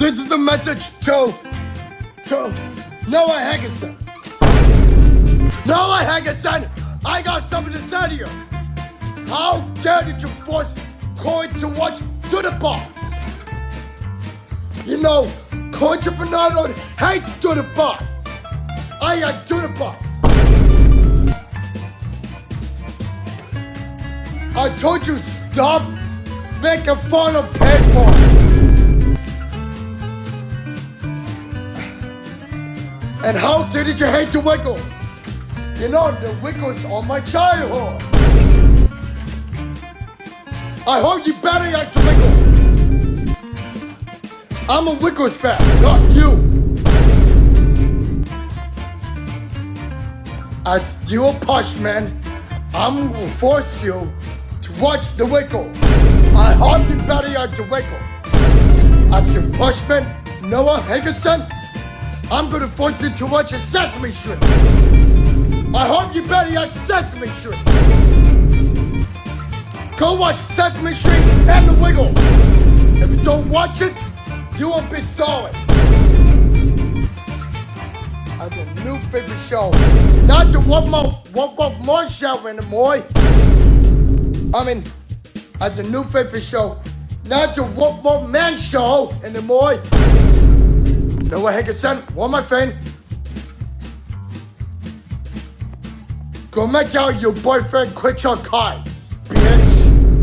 This is a message to Noah Haggerson. Noah Haggerson, I got something to say to you. How dare you force Corey to watch To The Box? You know, Corey Fernando hates To The Box. I like To The Box. I told you stop making fun of people. And how did you hate the Wiggles? You know, the Wiggles are my childhood. I hope you better like the Wiggles. I'm a Wiggles fan, not you. As your punishment, I'm gonna force you to watch the Wiggles. I hope you better like the Wiggles. As your punishment, Noah Haggerson, I'm gonna force you to watch a Sesame Street. I hope you better like Sesame Street. Go watch Sesame Street and the Wiggles. If you don't watch it, you won't be sorry. As a new favorite show, not the one more show anymore. As a new favorite show, not the one more man show anymore. Noah Haggerson, one my friend. Go make out your boyfriend quit your cards, bitch.